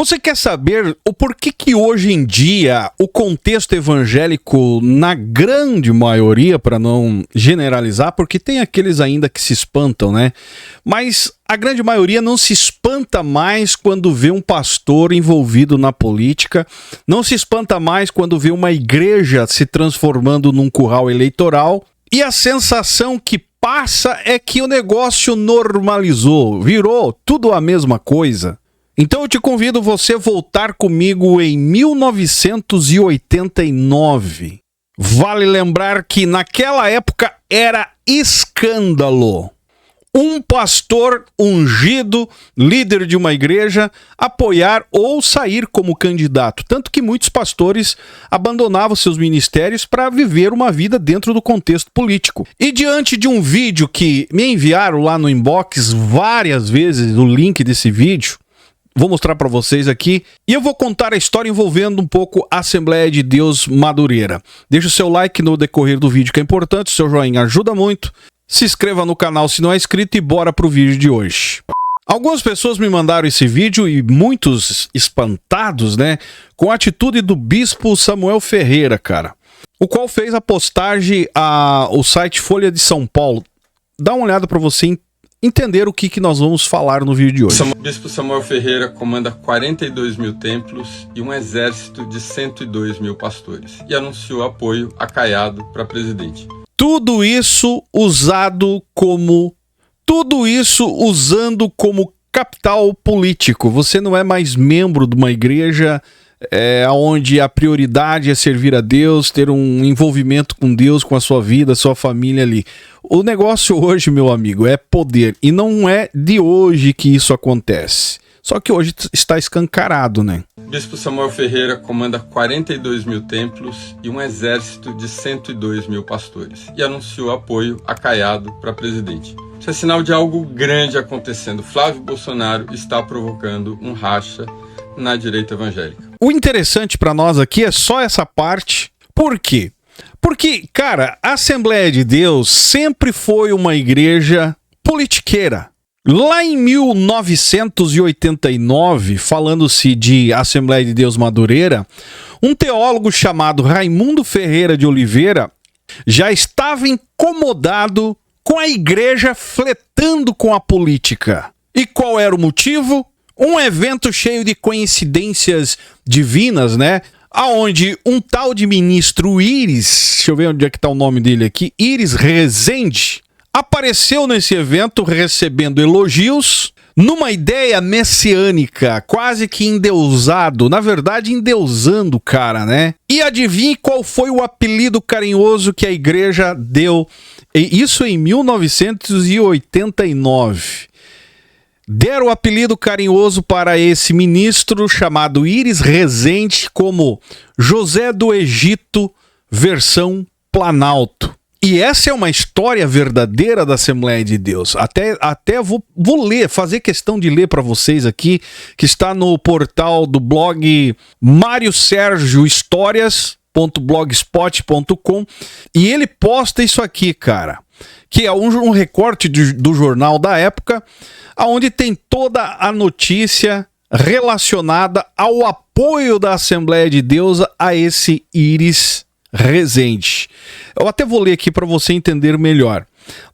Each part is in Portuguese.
Você quer saber o porquê que hoje em dia o contexto evangélico, na grande maioria, para não generalizar, porque tem aqueles ainda que se espantam, né? Mas a grande maioria não se espanta mais quando vê um pastor envolvido na política, não se espanta mais quando vê uma igreja se transformando num curral eleitoral, e a sensação que passa é que o negócio normalizou, virou tudo a mesma coisa. Então eu te convido você a voltar comigo em 1989. Vale lembrar que naquela época era escândalo um pastor ungido, líder de uma igreja, apoiar ou sair como candidato. Tanto que muitos pastores abandonavam seus ministérios para viver uma vida dentro do contexto político. E diante de um vídeo que me enviaram lá no inbox várias vezes, o link desse vídeo, vou mostrar para vocês aqui e eu vou contar a história envolvendo um pouco a Assembleia de Deus Madureira. Deixa o seu like no decorrer do vídeo que é importante, o seu joinha ajuda muito. Se inscreva no canal se não é inscrito e bora pro vídeo de hoje. Algumas pessoas me mandaram esse vídeo e muitos espantados, né, com a atitude do bispo Samuel Ferreira, cara, o qual fez a postagem ao site Folha de São Paulo. Dá uma olhada para você entender o que nós vamos falar no vídeo de hoje. O bispo Samuel Ferreira comanda 42 mil templos e um exército de 102 mil pastores e anunciou apoio a Caiado para presidente. Tudo isso usando como capital político. Você não é mais membro de uma igreja onde a prioridade é servir a Deus, ter um envolvimento com Deus, com a sua vida, a sua família ali. O negócio hoje, meu amigo, é poder. E não é de hoje que isso acontece. Só que hoje está escancarado, né? Bispo Samuel Ferreira comanda 42 mil templos e um exército de 102 mil pastores e anunciou apoio a Caiado para presidente. Isso é sinal de algo grande acontecendo. Flávio Bolsonaro está provocando um racha na direita evangélica. O interessante para nós aqui é só essa parte. Por quê? Porque, cara, a Assembleia de Deus sempre foi uma igreja politiqueira. Lá em 1989, falando-se de Assembleia de Deus Madureira, um teólogo chamado Raimundo Ferreira de Oliveira já estava incomodado com a igreja flertando com a política. E qual era o motivo? Um evento cheio de coincidências divinas, né? Aonde um tal de ministro Íris, deixa eu ver onde é que está o nome dele aqui, Íris Rezende, apareceu nesse evento recebendo elogios numa ideia messiânica, quase que endeusado, na verdade endeusando o cara, né? E adivinhe qual foi o apelido carinhoso que a igreja deu, isso em 1989. Deram o apelido carinhoso para esse ministro chamado Íris Rezende como José do Egito versão Planalto. E essa é uma história verdadeira da Assembleia de Deus. Até vou ler, fazer questão de ler para vocês aqui, que está no portal do blog Mário Sérgio Histórias.blogspot.com, e ele posta isso aqui, cara, que é um recorte do jornal da época, onde tem toda a notícia relacionada ao apoio da Assembleia de Deus a esse Íris Rezende. Eu até vou ler aqui para você entender melhor.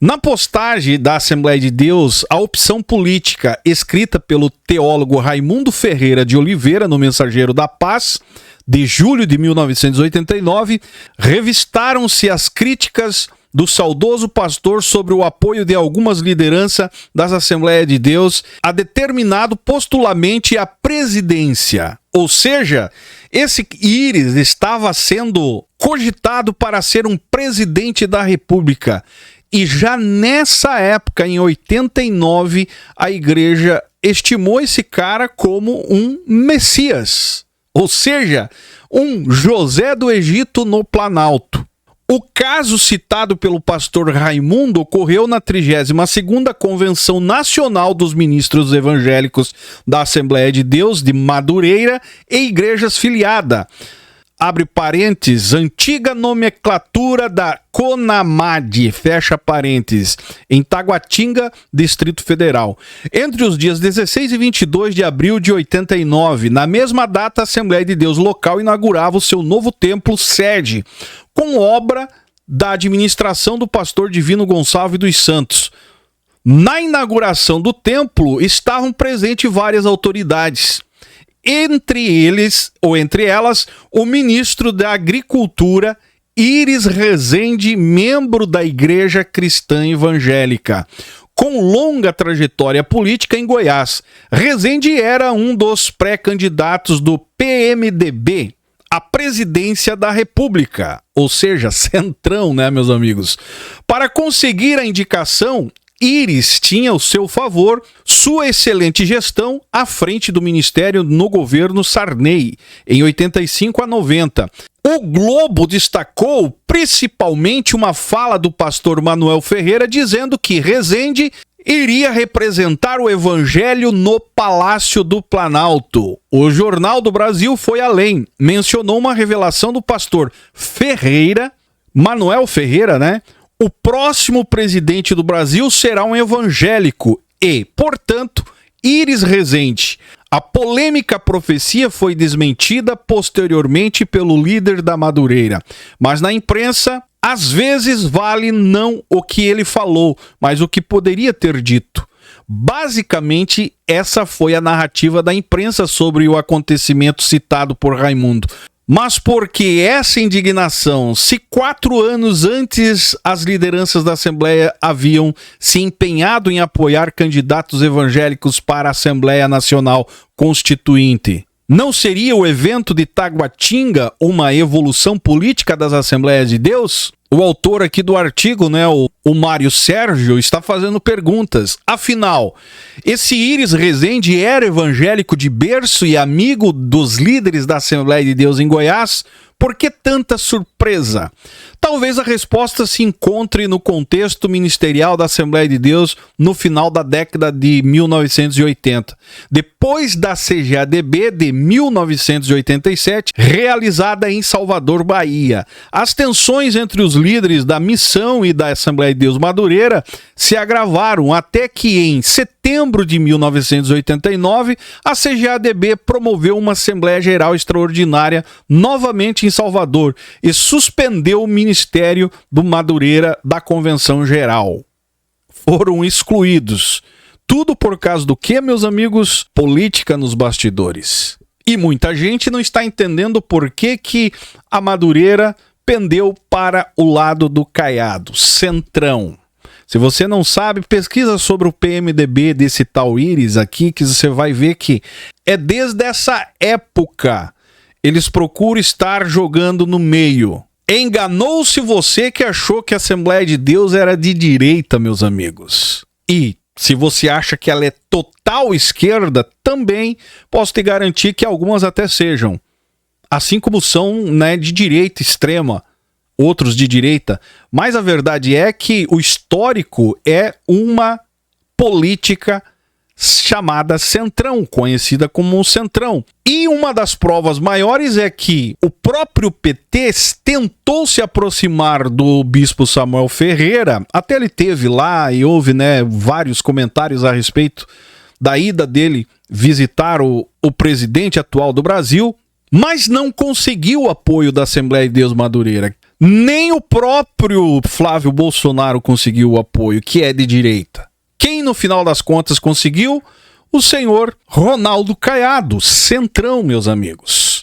Na postagem da Assembleia de Deus, a opção política escrita pelo teólogo Raimundo Ferreira de Oliveira no Mensageiro da Paz, de julho de 1989, revistaram-se as críticas do saudoso pastor sobre o apoio de algumas lideranças das Assembleias de Deus a determinado postulamente a presidência. Ou seja, esse Íris estava sendo cogitado para ser um presidente da República. E já nessa época, em 89, a igreja estimou esse cara como um Messias. Ou seja, um José do Egito no Planalto. O caso citado pelo pastor Raimundo ocorreu na 32ª Convenção Nacional dos Ministros Evangélicos da Assembleia de Deus de Madureira e igrejas filiadas, abre parênteses, antiga nomenclatura da CONAMAD, fecha parênteses, em Taguatinga, Distrito Federal. Entre os dias 16 e 22 de abril de 89, na mesma data, a Assembleia de Deus local inaugurava o seu novo templo sede, com obra da administração do pastor Divino Gonçalves dos Santos. Na inauguração do templo estavam presentes várias autoridades, entre elas, o ministro da Agricultura, Íris Rezende, membro da Igreja Cristã Evangélica, com longa trajetória política em Goiás. Rezende era um dos pré-candidatos do PMDB à presidência da República, ou seja, centrão, né, meus amigos? Para conseguir a indicação, Íris tinha ao seu favor sua excelente gestão à frente do ministério no governo Sarney, em 85 a 90. O Globo destacou principalmente uma fala do pastor Manuel Ferreira dizendo que Rezende iria representar o evangelho no Palácio do Planalto. O Jornal do Brasil foi além, mencionou uma revelação do pastor Ferreira, Manuel Ferreira, né? O próximo presidente do Brasil será um evangélico e, portanto, Íris Rezende. A polêmica profecia foi desmentida posteriormente pelo líder da Madureira, mas na imprensa, às vezes vale não o que ele falou, mas o que poderia ter dito. Basicamente, essa foi a narrativa da imprensa sobre o acontecimento citado por Raimundo. Mas por que essa indignação, se 4 anos antes as lideranças da Assembleia haviam se empenhado em apoiar candidatos evangélicos para a Assembleia Nacional Constituinte? Não seria o evento de Taguatinga uma evolução política das Assembleias de Deus? O autor aqui do artigo, né, o Mário Sérgio, está fazendo perguntas. Afinal, esse Íris Rezende era evangélico de berço e amigo dos líderes da Assembleia de Deus em Goiás? Por que tanta surpresa? Talvez a resposta se encontre no contexto ministerial da Assembleia de Deus no final da década de 1980. Depois da CGADB de 1987, realizada em Salvador, Bahia. As tensões entre os líderes da missão e da Assembleia de Deus Madureira se agravaram até que em setembro de 1989, a CGADB promoveu uma Assembleia Geral Extraordinária novamente em Salvador e suspendeu o ministério do Madureira da Convenção Geral. Foram excluídos. Tudo por causa do que, meus amigos? Política nos bastidores. E muita gente não está entendendo por que a Madureira pendeu para o lado do Caiado, centrão. Se você não sabe, pesquisa sobre o PMDB desse tal Íris aqui, que você vai ver que é desde essa época eles procuram estar jogando no meio. Enganou-se você que achou que a Assembleia de Deus era de direita, meus amigos. E se você acha que ela é total esquerda, também posso te garantir que algumas até sejam. Assim como são, né, de direita extrema, outros de direita. Mas a verdade é que o histórico é uma política chamada Centrão, conhecida como Centrão. E uma das provas maiores é que o próprio PT tentou se aproximar do bispo Samuel Ferreira, até ele teve lá e houve, né, vários comentários a respeito da ida dele visitar o presidente atual do Brasil, mas não conseguiu o apoio da Assembleia de Deus Madureira. Nem o próprio Flávio Bolsonaro conseguiu o apoio, que é de direita. Quem, no final das contas, conseguiu? O senhor Ronaldo Caiado, centrão, meus amigos.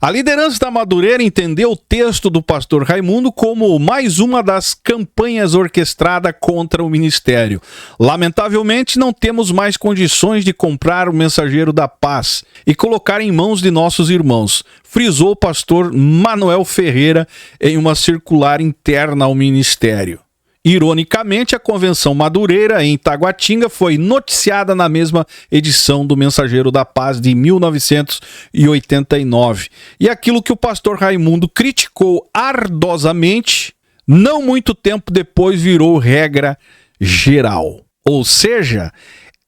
A liderança da Madureira entendeu o texto do pastor Raimundo como mais uma das campanhas orquestradas contra o ministério. Lamentavelmente, não temos mais condições de comprar o Mensageiro da Paz e colocar em mãos de nossos irmãos, frisou o pastor Manuel Ferreira em uma circular interna ao ministério. Ironicamente, a Convenção Madureira, em Taguatinga, foi noticiada na mesma edição do Mensageiro da Paz de 1989. E aquilo que o pastor Raimundo criticou ardosamente, não muito tempo depois virou regra geral. Ou seja,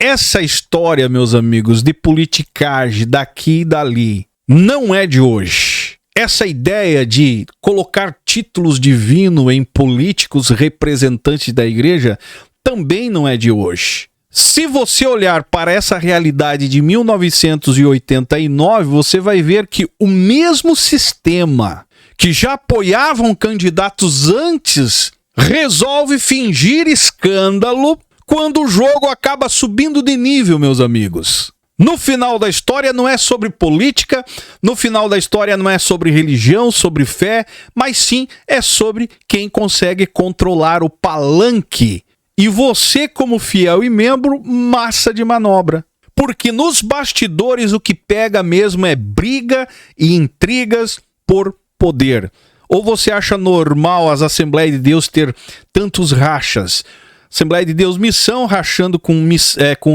essa história, meus amigos, de politicagem daqui e dali, não é de hoje. Essa ideia de colocar títulos divinos em políticos representantes da igreja também não é de hoje. Se você olhar para essa realidade de 1989, você vai ver que o mesmo sistema que já apoiavam candidatos antes resolve fingir escândalo quando o jogo acaba subindo de nível, meus amigos. No final da história não é sobre política, no final da história não é sobre religião, sobre fé, mas sim é sobre quem consegue controlar o palanque. E você, como fiel e membro, massa de manobra. Porque nos bastidores o que pega mesmo é briga e intrigas por poder. Ou você acha normal as Assembleias de Deus ter tantos rachas? Assembleia de Deus Missão rachando com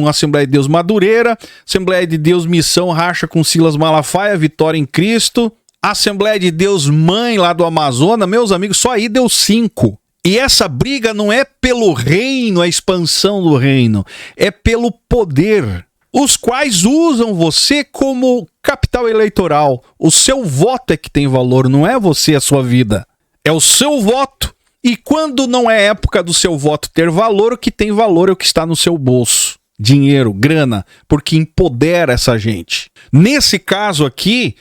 Assembleia de Deus Madureira, Assembleia de Deus Missão racha com Silas Malafaia, Vitória em Cristo, Assembleia de Deus Mãe lá do Amazonas, meus amigos, só aí deu 5. E essa briga não é pelo reino, a expansão do reino, é pelo poder, os quais usam você como capital eleitoral. O seu voto é que tem valor, não é você, a sua vida, é o seu voto. E quando não é época do seu voto ter valor, o que tem valor é o que está no seu bolso. Dinheiro, grana, porque empodera essa gente. Nesse caso aqui,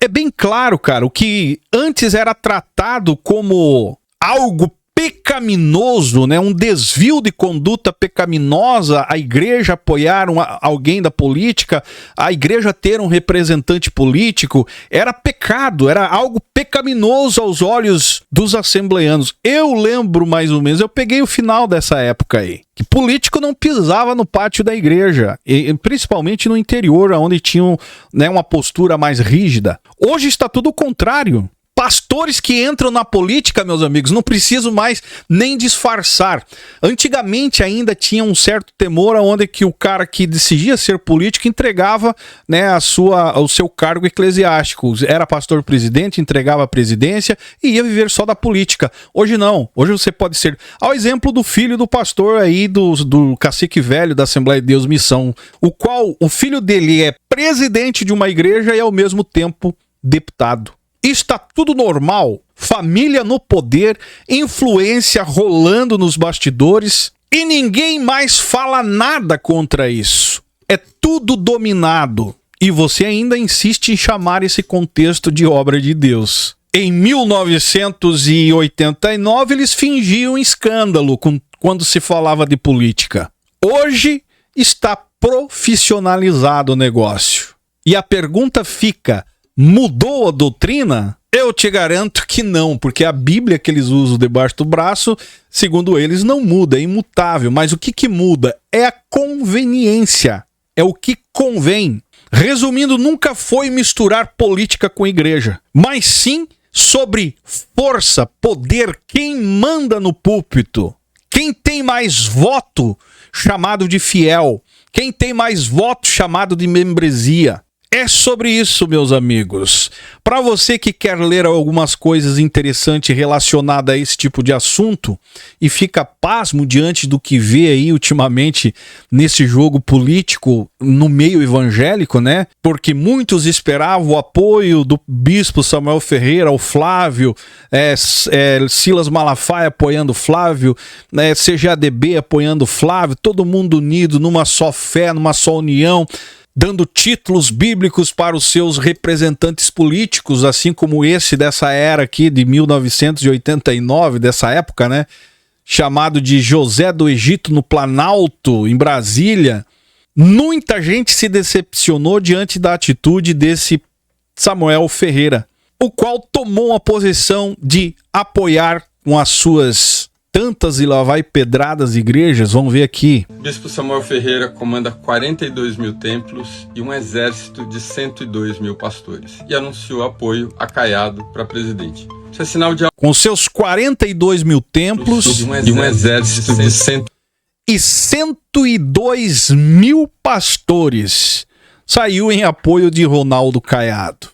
é bem claro, cara, o que antes era tratado como algo pecaminoso, né, um desvio de conduta pecaminosa, a igreja apoiar alguém da política, a igreja ter um representante político, era pecado, era algo pecaminoso aos olhos dos assembleanos. Eu lembro mais ou menos, eu peguei o final dessa época aí, que político não pisava no pátio da igreja, e principalmente no interior, onde tinham, né, uma postura mais rígida. Hoje está tudo o contrário. Pastores que entram na política, meus amigos, não precisam mais nem disfarçar. Antigamente ainda tinha um certo temor onde que o cara que decidia ser político entregava, né, o seu cargo eclesiástico. Era pastor presidente, entregava a presidência e ia viver só da política. Hoje não. Hoje você pode ser... Ao exemplo do filho do pastor aí, do cacique velho da Assembleia de Deus Missão, o qual o filho dele é presidente de uma igreja e ao mesmo tempo deputado. Está tudo normal, família no poder, influência rolando nos bastidores e ninguém mais fala nada contra isso. É tudo dominado e você ainda insiste em chamar esse contexto de obra de Deus. Em 1989 eles fingiam escândalo quando se falava de política. Hoje está profissionalizado o negócio. E a pergunta fica... Mudou a doutrina? Eu te garanto que não, porque a Bíblia que eles usam debaixo do braço, segundo eles, não muda, é imutável. Mas o que muda é a conveniência, é o que convém. Resumindo, nunca foi misturar política com igreja, mas sim sobre força, poder, quem manda no púlpito, quem tem mais voto, chamado de fiel, quem tem mais voto, chamado de membresia. É sobre isso, meus amigos. Para você que quer ler algumas coisas interessantes relacionadas a esse tipo de assunto e fica pasmo diante do que vê aí ultimamente nesse jogo político no meio evangélico, né? Porque muitos esperavam o apoio do bispo Samuel Ferreira ao Flávio, Silas Malafaia apoiando Flávio, CGADB apoiando Flávio, todo mundo unido numa só fé, numa só união, dando títulos bíblicos para os seus representantes políticos, assim como esse dessa era aqui de 1989, dessa época, né? Chamado de José do Egito no Planalto, em Brasília. Muita gente se decepcionou diante da atitude desse Samuel Ferreira, o qual tomou a posição de apoiar com as suas tantas e lá vai pedradas igrejas. Vamos ver aqui. Bispo Samuel Ferreira comanda 42 mil templos e um exército de 102 mil pastores e anunciou apoio a Caiado para presidente. Isso é sinal de... Com seus 42 mil templos e um exército de 102 mil pastores, saiu em apoio de Ronaldo Caiado.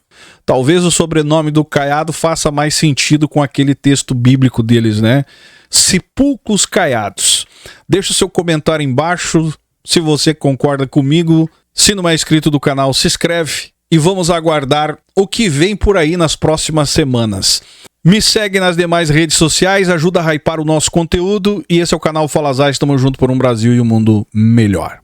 Talvez o sobrenome do Caiado faça mais sentido com aquele texto bíblico deles, né? Sepulcros Caiados. Deixa o seu comentário embaixo se você concorda comigo. Se não é inscrito do canal, se inscreve e vamos aguardar o que vem por aí nas próximas semanas. Me segue nas demais redes sociais, ajuda a hypar o nosso conteúdo, e esse é o canal Fala Zaz, estamos juntos por um Brasil e um mundo melhor.